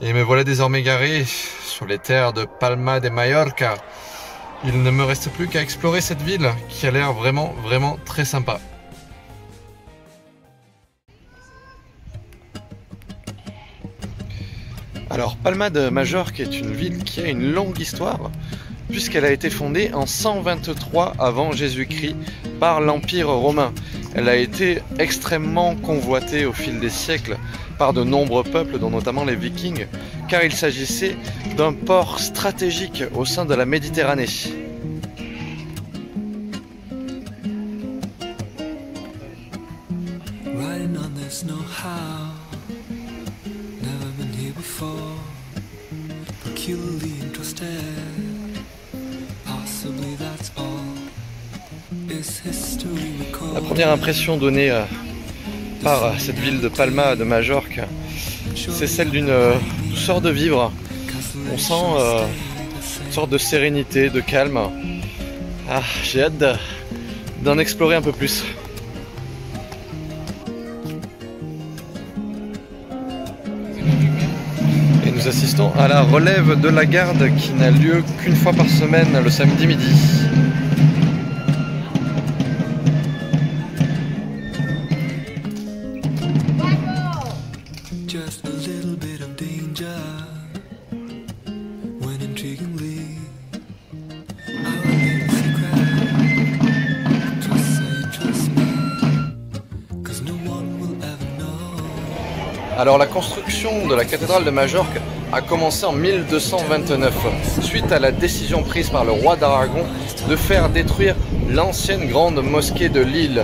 Et me voilà désormais garé sur les terres de Palma de Mallorca. Il ne me reste plus qu'à explorer cette ville qui a l'air vraiment très sympa. Alors Palma de Majorque est une ville qui a une longue histoire puisqu'elle a été fondée en 123 avant Jésus-Christ par l'Empire romain. Elle a été extrêmement convoitée au fil des siècles par de nombreux peuples, dont notamment les Vikings, car il s'agissait d'un port stratégique au sein de la Méditerranée. La première impression donnée par cette ville de Palma de Majorque, c'est celle d'une douceur de vivre. On sent une sorte de sérénité, de calme. Ah, j'ai hâte d'en explorer un peu plus. Et nous assistons à la relève de la garde qui n'a lieu qu'une fois par semaine, le samedi midi. Alors la construction de la cathédrale de Majorque a commencé en 1229, suite à la décision prise par le roi d'Aragon de faire détruire l'ancienne grande mosquée de Lille,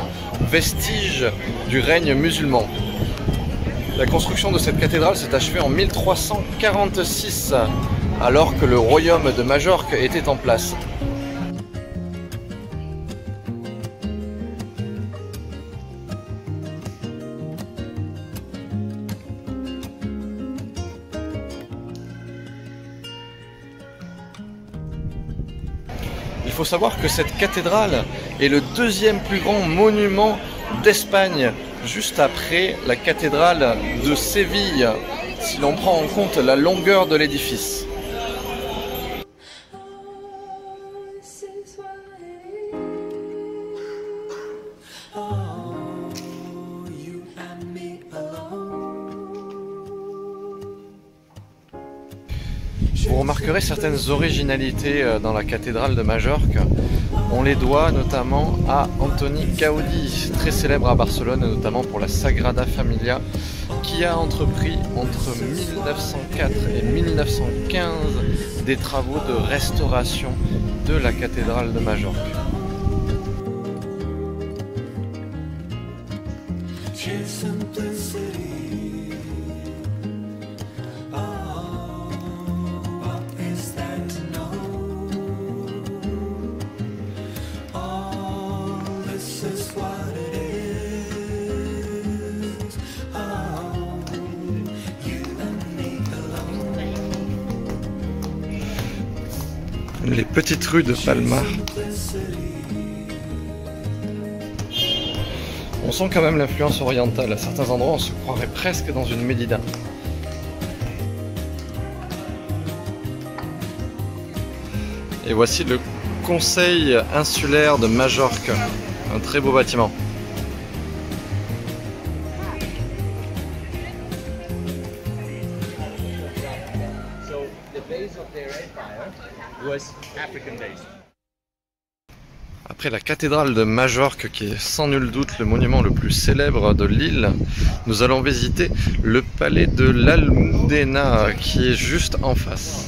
vestige du règne musulman. La construction de cette cathédrale s'est achevée en 1346, alors que le royaume de Majorque était en place. Il faut savoir que cette cathédrale est le deuxième plus grand monument d'Espagne, juste après la cathédrale de Séville, si l'on prend en compte la longueur de l'édifice. Vous remarquerez certaines originalités dans la cathédrale de Majorque. On les doit notamment à Antoni Gaudí, très célèbre à Barcelone, notamment pour la Sagrada Familia, qui a entrepris entre 1904 et 1915 des travaux de restauration de la cathédrale de Majorque. Les petites rues de Palma. On sent quand même l'influence orientale. À certains endroits, on se croirait presque dans une médina. Et voici le Conseil insulaire de Majorque. Un très beau bâtiment. Après la cathédrale de Majorque, qui est sans nul doute le monument le plus célèbre de l'île, nous allons visiter le palais de l'Almudena, qui est juste en face.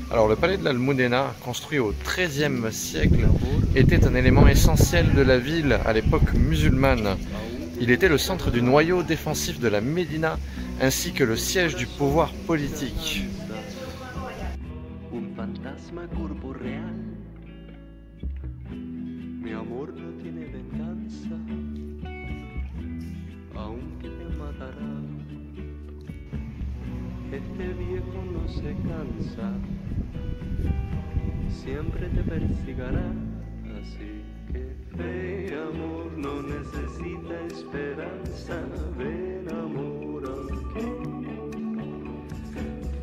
Alors le palais de l'Almudena, construit au XIIIe siècle, était un élément essentiel de la ville à l'époque musulmane. Il était le centre du noyau défensif de la Médina, ainsi que le siège du pouvoir politique. siempre te persigará. Así que fe, amor, no necesita esperanza. Ven, amor, aquí.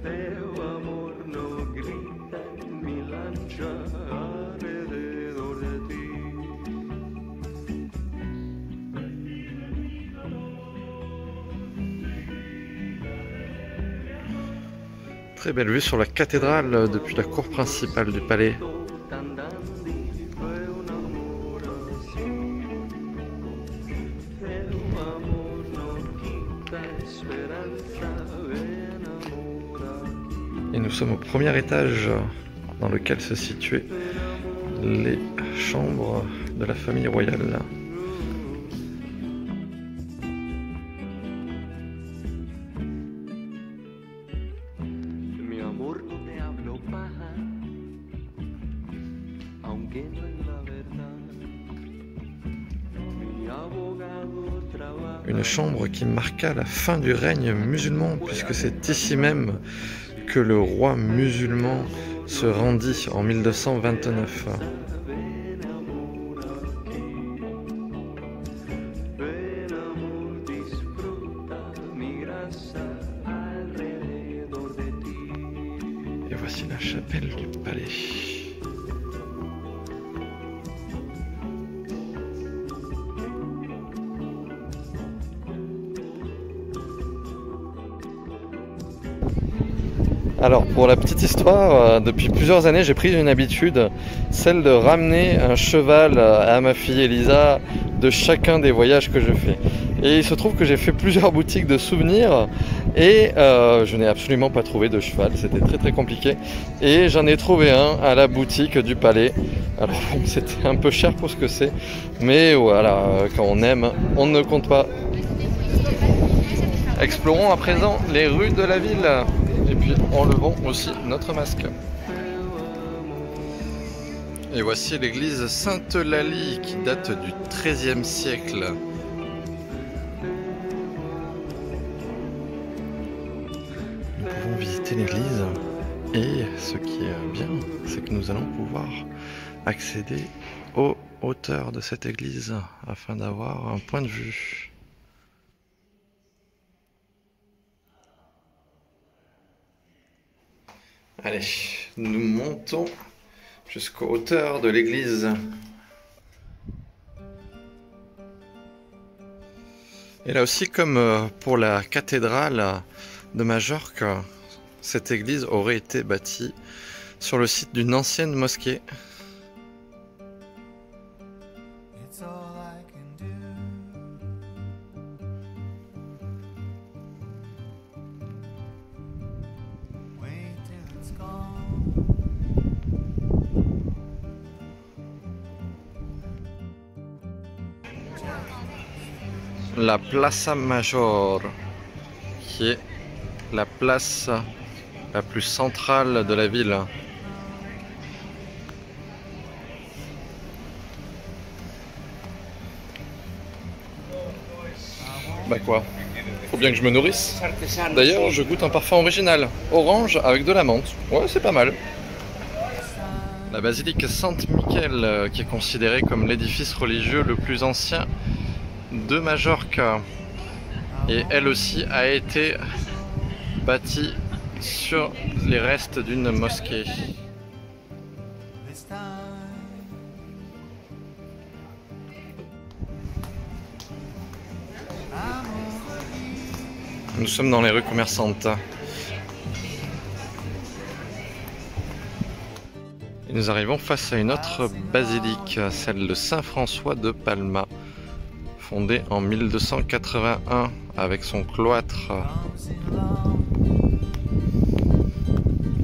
Feo amor no grita en mi lancha alrededor de ti. Très belle vue sur la cathédrale depuis la cour principale du palais. Et nous sommes au premier étage dans lequel se situaient les chambres de la famille royale. Une chambre qui marqua la fin du règne musulman, puisque c'est ici même que le roi musulman se rendit en 1229. Et voici la chapelle du palais. Alors pour la petite histoire, depuis plusieurs années j'ai pris une habitude, celle de ramener un cheval à ma fille Elisa de chacun des voyages que je fais. Et il se trouve que j'ai fait plusieurs boutiques de souvenirs et je n'ai absolument pas trouvé de cheval, c'était très compliqué. Et j'en ai trouvé un à la boutique du palais. Alors bon, c'était un peu cher pour ce que c'est, mais voilà, quand on aime, on ne compte pas. Explorons à présent les rues de la ville. Et puis enlevons aussi notre masque. Et voici l'église Sainte-Eulalie qui date du XIIIe siècle. Nous pouvons visiter l'église et ce qui est bien, c'est que nous allons pouvoir accéder aux hauteurs de cette église afin d'avoir un point de vue. Allez, nous montons jusqu'aux hauteurs de l'église. Et là aussi, comme pour la cathédrale de Majorque, cette église aurait été bâtie sur le site d'une ancienne mosquée. La Plaza Major, qui est la place la plus centrale de la ville. Bah quoi, faut bien que je me nourrisse. D'ailleurs, je goûte un parfum original, orange avec de la menthe. Ouais, c'est pas mal. La basilique Saint-Michel, qui est considérée comme l'édifice religieux le plus ancien de Majorque, et elle aussi a été bâtie sur les restes d'une mosquée. Nous sommes dans les rues commerçantes. Et nous arrivons face à une autre basilique, celle de Saint-François de Palma, fondée en 1281 avec son cloître.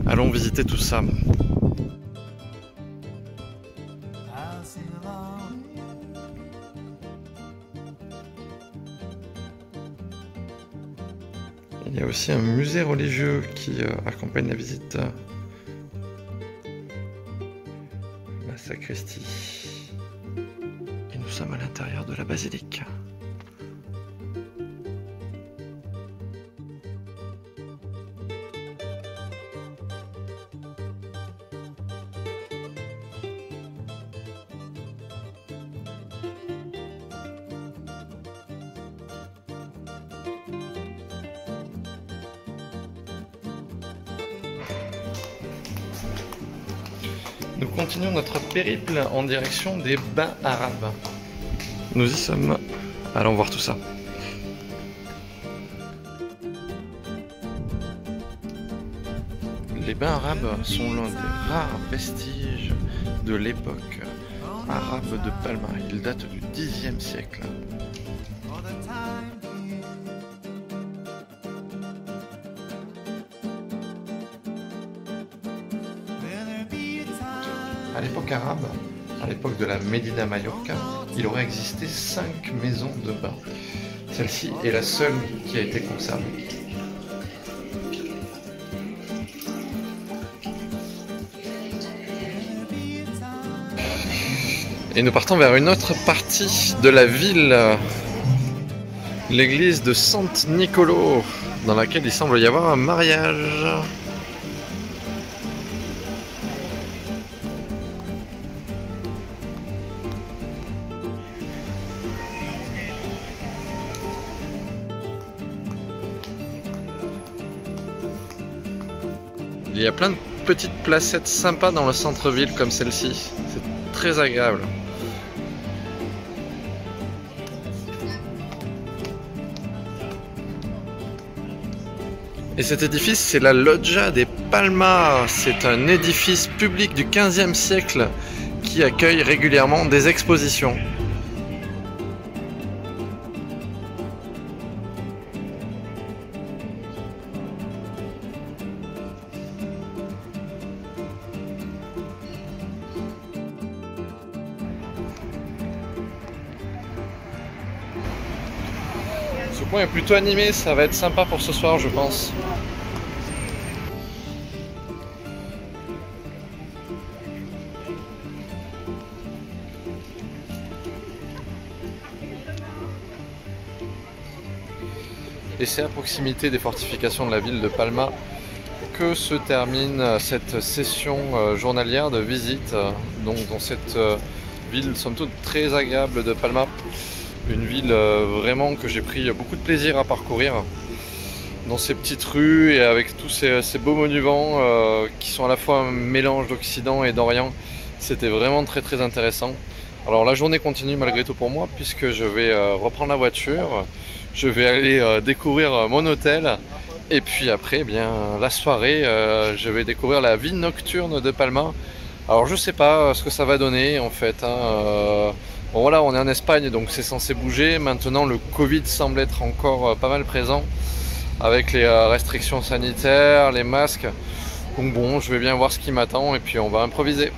Allons visiter tout ça. Il y a aussi un musée religieux qui accompagne la visite. La sacristie. Et nous sommes à l'intérieur de la basilique. Nous continuons notre périple en direction des bains arabes. Nous y sommes. Allons voir tout ça. Les bains arabes sont l'un des rares vestiges de l'époque arabe de Palma. Ils datent du Xe siècle. À l'époque arabe, à l'époque de la Médina Mallorca, il aurait existé 5 maisons de bain. Celle-ci est la seule qui a été conservée. Et nous partons vers une autre partie de la ville, l'église de Sant Nicolo, dans laquelle il semble y avoir un mariage. Il y a plein de petites placettes sympas dans le centre-ville comme celle-ci. C'est très agréable. Et cet édifice, c'est la Loggia de Palma. C'est un édifice public du XVe siècle qui accueille régulièrement des expositions. Ce coin est plutôt animé, ça va être sympa pour ce soir, je pense. Et c'est à proximité des fortifications de la ville de Palma que se termine cette session journalière de visite donc dans cette ville somme toute très agréable de Palma. Une ville vraiment que j'ai pris beaucoup de plaisir à parcourir dans ces petites rues et avec tous ces beaux monuments qui sont à la fois un mélange d'Occident et d'Orient. C'était vraiment très très intéressant. Alors la journée continue malgré tout pour moi puisque je vais reprendre la voiture, je vais aller découvrir mon hôtel et puis après eh bien la soirée je vais découvrir la vie nocturne de Palma. Alors je sais pas ce que ça va donner en fait hein, bon voilà, on est en Espagne donc c'est censé bouger. Maintenant le Covid semble être encore pas mal présent avec les restrictions sanitaires, les masques. Donc bon, je vais bien voir ce qui m'attend et puis on va improviser.